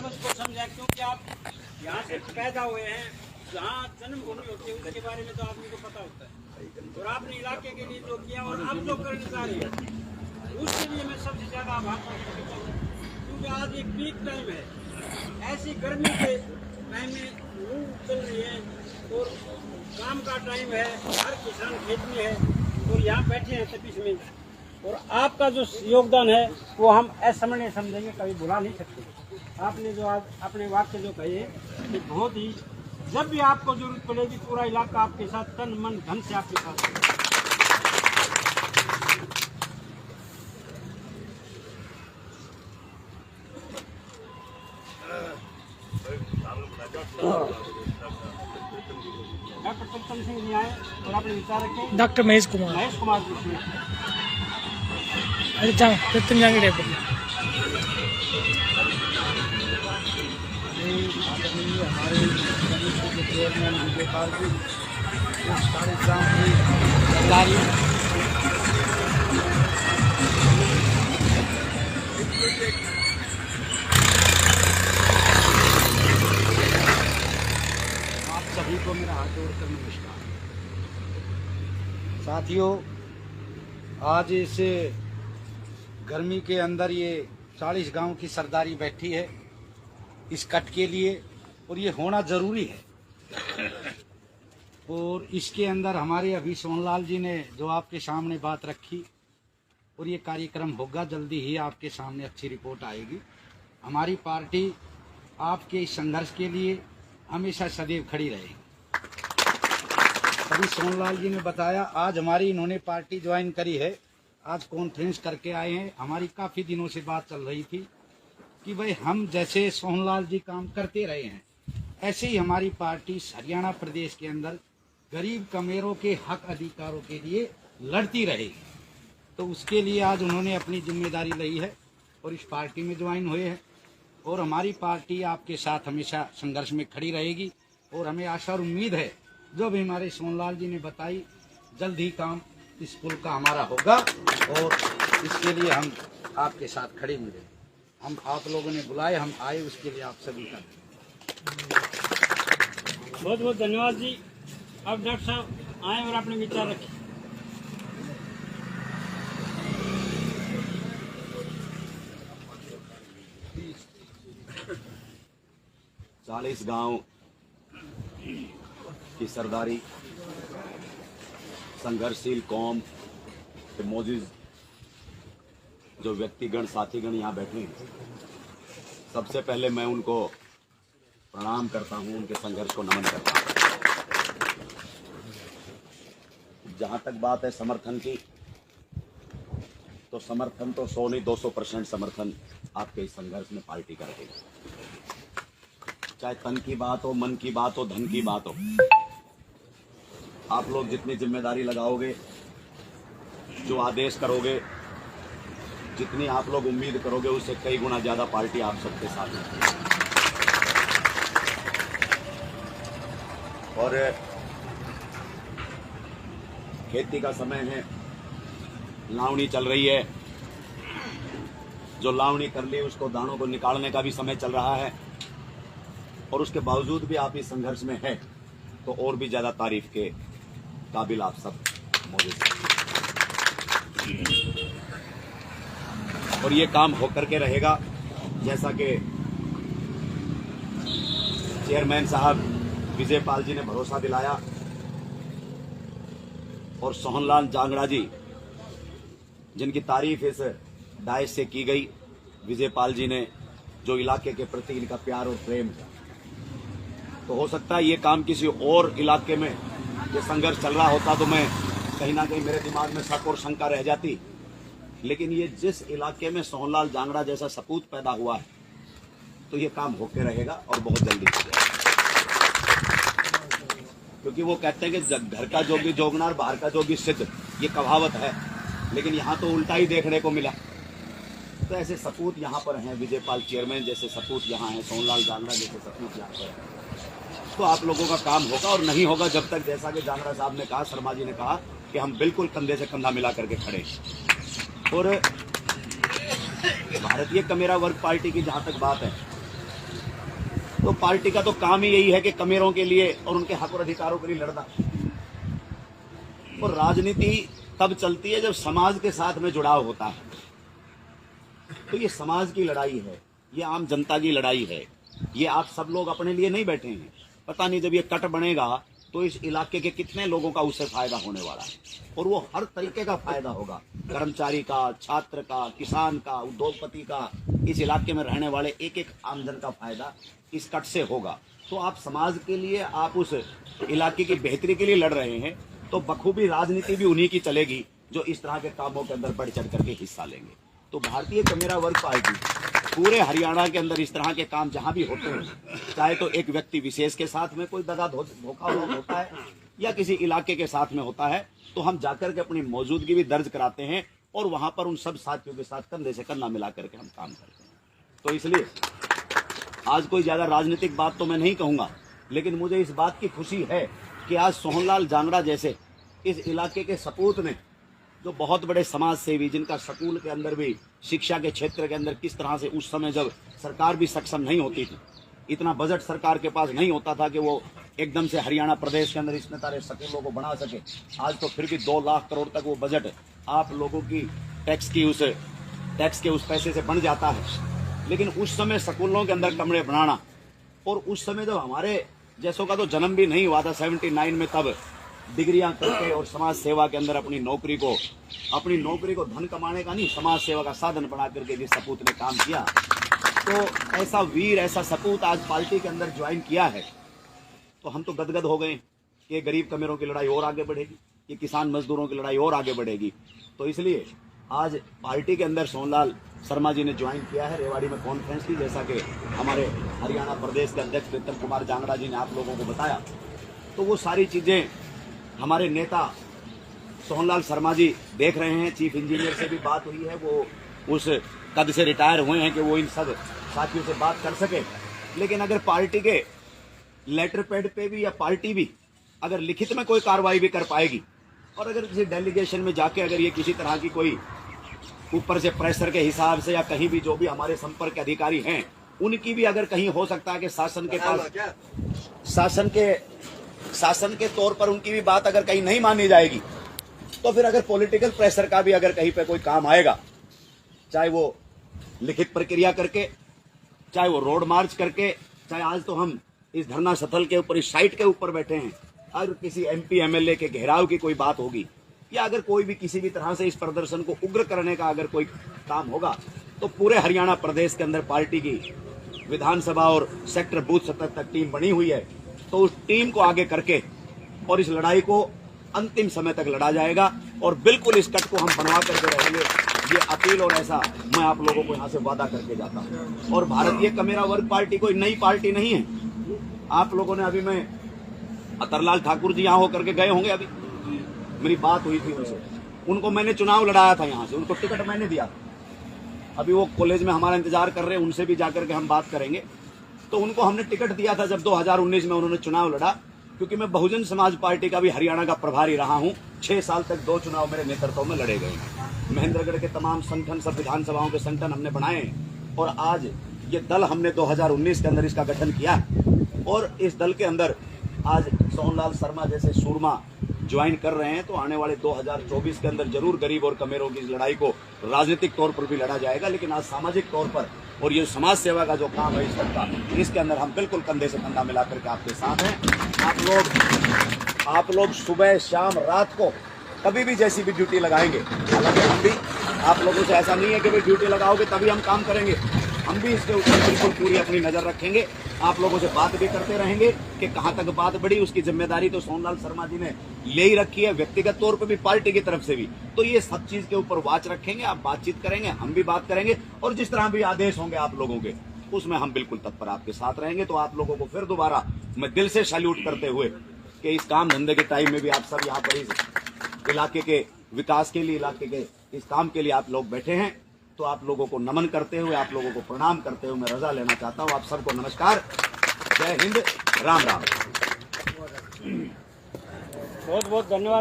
समझ को समझा, क्योंकि आप यहाँ से पैदा हुए हैं, जहाँ जन्मभूमि होती है उसके बारे में तो आदमी को पता होता है। और आपने इलाके के लिए जो किया और आप जो करने जा रहे हैं उसके लिए मैं सबसे ज़्यादा आभार प्रकट करता हूँ, क्योंकि आज एक पीक टाइम है, ऐसी गर्मी के टाइम में लू चल रही है और काम का टाइम है, हर किसान खेत में है और यहाँ बैठे हैं तपिश में, और आपका जो योगदान है वो हम असमरणीय समझेंगे, कभी भुला नहीं सकते। आपने जो आज अपने वाक्य जो कहे कि बहुत ही, जब भी आपको जरूरत पड़ेगी पूरा इलाका आपके साथ, तन मन धन से आपके साथ है। डॉक्टर सत्तम सिंह जी आए और अपने विचार रखें। डॉक्टर महेश कुमार जाएंगे हमारे कमेटी के चेयरमैन विजयपाल जी, सारे गाँव की लारी आप सभी को मेरा हाथ जोड़कर नमस्कार। साथियों, आज इस गर्मी के अंदर ये 40 गांव की सरदारी बैठी है इस कट के लिए, और ये होना जरूरी है। और इसके अंदर हमारे अभी सोनलाल जी ने जो आपके सामने बात रखी, और ये कार्यक्रम होगा जल्दी ही आपके सामने, अच्छी रिपोर्ट आएगी। हमारी पार्टी आपके इस संघर्ष के लिए हमेशा सदैव खड़ी रहेगी। अभी सोनलाल जी ने बताया, आज हमारी इन्होंने पार्टी ज्वाइन करी है, आज कॉन्फ्रेंस करके आए हैं। हमारी काफी दिनों से बात चल रही थी कि भाई हम जैसे सोनलाल जी काम करते रहे हैं, ऐसे ही हमारी पार्टी हरियाणा प्रदेश के अंदर गरीब कमेरों के हक अधिकारों के लिए लड़ती रहेगी। तो उसके लिए आज उन्होंने अपनी जिम्मेदारी ली है और इस पार्टी में ज्वाइन हुए हैं, और हमारी पार्टी आपके साथ हमेशा संघर्ष में खड़ी रहेगी। और हमें आशा और उम्मीद है, जो भी हमारे सोनलाल जी ने बताई, जल्द ही काम इस पुल का हमारा होगा, और इसके लिए हम आपके साथ खड़े मिलेंगे। हम आप लोगों ने बुलाए, हम आए, उसके लिए आप सभी का बहुत बहुत धन्यवाद जी। अब डॉक्टर साहब आए और अपने विचार रखें। चालीस गांव की सरदारी, संघर्षशील कौम के मोजिज जो व्यक्तिगण साथीगण यहाँ बैठे हैं, सबसे पहले मैं उनको प्रणाम करता हूँ, उनके संघर्ष को नमन करता हूँ। जहाँ तक बात है समर्थन की, तो समर्थन तो 100 नहीं 200% समर्थन आपके इस संघर्ष में पार्टी कर देगी। चाहे तन की बात हो, मन की बात हो, धन की बात हो, आप लोग जितनी जिम्मेदारी लगाओगे, जो आदेश करोगे, जितनी आप लोग उम्मीद करोगे, उससे कई गुना ज्यादा पार्टी आप सबके साथ है। और खेती का समय है, लावणी चल रही है, जो लावणी कर ली उसको दानों को निकालने का भी समय चल रहा है, और उसके बावजूद भी आप इस संघर्ष में हैं, तो और भी ज्यादा तारीफ के काबिल आप सब मौजूद हैं। और ये काम होकर के रहेगा, जैसा कि चेयरमैन साहब विजयपाल जी ने भरोसा दिलाया, और सोहनलाल जांगड़ा जी जिनकी तारीफ इस डायस से की गई, विजयपाल जी ने जो इलाके के प्रति इनका प्यार और प्रेम, तो हो सकता है ये काम किसी और इलाके में ये संघर्ष चल रहा होता तो मैं कहीं ना कहीं मेरे दिमाग में शक और शंका रह जाती, लेकिन ये जिस इलाके में सोहनलाल जांगड़ा जैसा सपूत पैदा हुआ है, तो ये काम होके रहेगा और बहुत जल्दी हो जाएगा। क्योंकि वो कहते हैं कि घर का जोगी जोगना और बाहर का जोगी सिद्ध, ये कहावत है, लेकिन यहाँ तो उल्टा ही देखने को मिला। तो ऐसे सपूत यहाँ पर हैं, विजयपाल चेयरमैन जैसे सपूत यहाँ हैं, सोहनलाल जांगड़ा जैसे सपूत यहाँ पर हैं। तो आप लोगों का काम होगा और नहीं होगा जब तक, जैसा कि जांगड़ा साहब ने कहा, शर्मा जी ने कहा कि हम बिल्कुल कंधे से कंधा मिला करके खड़े। और भारतीय कमेरा वर्ग पार्टी की जहाँ तक बात है, तो पार्टी का तो काम ही यही है कि कमेरों के लिए और उनके हक और अधिकारों के लिए लड़ना। और राजनीति तब चलती है जब समाज के साथ में जुड़ाव होता है। तो ये समाज की लड़ाई है, ये आम जनता की लड़ाई है। ये आप सब लोग अपने लिए नहीं बैठे हैं। पता नहीं जब ये कट बनेगा तो इस इलाके के कितने लोगों का उससे फायदा होने वाला है, और वो हर तरीके का फायदा होगा। कर्मचारी का, छात्र का, किसान का, उद्योगपति का, इस इलाके में रहने वाले एक एक आमजन का फायदा इस कट से होगा। तो आप समाज के लिए, आप उस इलाके की बेहतरी के लिए लड़ रहे हैं, तो बखूबी राजनीति भी उन्हीं की चलेगी जो इस तरह के कामों के अंदर बढ़ चढ़ करके हिस्सा लेंगे। तो भारतीय कमेरा वर्ग पार्टी पूरे हरियाणा के अंदर इस तरह के काम जहां भी होते हैं, चाहे तो एक व्यक्ति विशेष के साथ में कोई दगा धोखा होता है या किसी इलाके के साथ में होता है, तो हम जाकर के अपनी मौजूदगी भी दर्ज कराते हैं और वहां पर उन सब साथियों के साथ कंधे से कंधा मिला करके हम काम करते हैं। तो इसलिए आज कोई ज्यादा राजनीतिक बात तो मैं नहीं कहूंगा, लेकिन मुझे इस बात की खुशी है कि आज सोहनलाल जांगड़ा जैसे इस इलाके के सपूत ने, जो बहुत बड़े समाज सेवी, जिनका स्कूल के अंदर भी, शिक्षा के क्षेत्र के अंदर किस तरह से उस समय जब सरकार भी सक्षम नहीं होती थी, इतना बजट सरकार के पास नहीं होता था कि वो एकदम से हरियाणा प्रदेश के अंदर इतने सारे स्कूलों को बना सके। आज तो फिर भी 2 लाख करोड़ तक वो बजट आप लोगों की टैक्स के उस पैसे से बन जाता है। लेकिन उस समय स्कूलों के अंदर कमरे बनाना, और उस समय जब हमारे जैसों का तो जन्म भी नहीं हुआ था 79 में, तब डिग्रियां करके और समाज सेवा के अंदर अपनी नौकरी को धन कमाने का नहीं, समाज सेवा का साधन बना करके जिस सपूत ने काम किया, तो ऐसा वीर, ऐसा सपूत आज पार्टी के अंदर ज्वाइन किया है, तो हम तो गदगद हो गए कि गरीब कमेरों की लड़ाई और आगे बढ़ेगी, ये किसान मजदूरों की लड़ाई और आगे बढ़ेगी। तो इसलिए आज पार्टी के अंदर सोहनलाल शर्मा जी ने ज्वाइन किया है। रेवाड़ी में कॉन्फ्रेंस की, जैसा कि हमारे हरियाणा प्रदेश के अध्यक्ष प्रीतम कुमार जांगड़ा जी ने आप लोगों को बताया, तो वो सारी चीजें हमारे नेता सोहनलाल शर्मा जी देख रहे हैं। चीफ इंजीनियर से भी बात हुई है, वो उस कद से रिटायर हुए हैं कि वो इन सब साथियों से बात कर सके। लेकिन अगर पार्टी के लेटर पैड पे भी, या पार्टी भी अगर लिखित में कोई कार्रवाई भी कर पाएगी, और अगर किसी डेलीगेशन में जाके अगर ये किसी तरह की कोई ऊपर से प्रेशर के हिसाब से, या कहीं भी जो भी हमारे संपर्क के अधिकारी हैं उनकी भी अगर कहीं हो सकता है कि शासन के पास शासन के तौर पर उनकी भी बात अगर कहीं नहीं मानी जाएगी, तो फिर अगर पॉलिटिकल प्रेशर का भी अगर कहीं पे कोई काम आएगा, चाहे वो लिखित प्रक्रिया करके, चाहे वो रोड मार्च करके, चाहे आज तो हम इस धरना स्थल के ऊपर, इस साइट के ऊपर बैठे हैं, अगर किसी MP MLA के घेराव की कोई बात होगी, या अगर कोई भी किसी भी तरह से इस प्रदर्शन को उग्र करने का अगर कोई काम होगा, तो पूरे हरियाणा प्रदेश के अंदर पार्टी की विधानसभा और सेक्टर बूथ स्तर तक टीम बनी हुई है। तो उस टीम को आगे करके और इस लड़ाई को अंतिम समय तक लड़ा जाएगा, और बिल्कुल इस कट को हम बनवा करके रहेंगे, ये अपील और ऐसा मैं आप लोगों को यहाँ से वादा करके जाता हूँ। और भारतीय कमेरा वर्ग पार्टी कोई नई पार्टी नहीं है। आप लोगों ने, अभी मैं अतरलाल ठाकुर जी यहाँ होकर के गए होंगे, अभी मेरी बात हुई थी उनसे, उनको मैंने चुनाव लड़ाया था यहाँ से, उनको टिकट मैंने दिया। अभी वो कॉलेज में हमारा इंतजार कर रहे हैं, उनसे भी जाकर के हम बात करेंगे। तो उनको हमने टिकट दिया था जब 2019 में उन्होंने चुनाव लड़ा, क्योंकि मैं बहुजन समाज पार्टी का भी हरियाणा का प्रभारी रहा हूं। 6 साल तक 2 चुनाव मेरे नेतृत्व में लड़े गए। महेंद्रगढ़ के तमाम संगठन, सब विधानसभाओं के संगठन हमने बनाए, और आज ये दल हमने 2019 के अंदर इसका गठन किया, और इस दल के अंदर आज सोहनलाल शर्मा जैसे सूरमा ज्वाइन कर रहे हैं। तो आने वाले 2024 के अंदर जरूर गरीब और कमेरों की लड़ाई को राजनीतिक तौर पर भी लड़ा जाएगा, लेकिन आज सामाजिक तौर पर और ये समाज सेवा का जो काम है इस सबका, इसके अंदर हम बिल्कुल कंधे से कंधा मिला करके आपके साथ हैं। आप लोग सुबह शाम रात को कभी भी जैसी भी ड्यूटी लगाएंगे, हालांकि हम भी आप लोगों से ऐसा नहीं है कि भाई ड्यूटी लगाओगे तभी हम काम करेंगे, हम भी इसके ऊपर बिल्कुल पूरी अपनी नजर रखेंगे। आप लोगों से बात भी करते रहेंगे कि कहां तक बात बढ़ी, उसकी जिम्मेदारी तो सोहनलाल शर्मा जी ने ले ही रखी है, व्यक्तिगत तौर पर भी, पार्टी की तरफ से भी। तो ये सब चीज के ऊपर वाच रखेंगे, आप बातचीत करेंगे, हम भी बात करेंगे, और जिस तरह भी आदेश होंगे आप लोगों के, उसमें हम बिल्कुल तत्पर आपके साथ रहेंगे। तो आप लोगों को फिर दोबारा मैं दिल से सैल्यूट करते हुए कि इस काम धंधे के टाइम में भी आप सब यहाँ पर इस इलाके के विकास के लिए, इलाके के इस काम के लिए आप लोग बैठे हैं, तो आप लोगों को नमन करते हुए, आप लोगों को प्रणाम करते हुए मैं रजा लेना चाहता हूँ। आप सबको नमस्कार, जय हिंद, राम राम। बहुत बहुत धन्यवाद।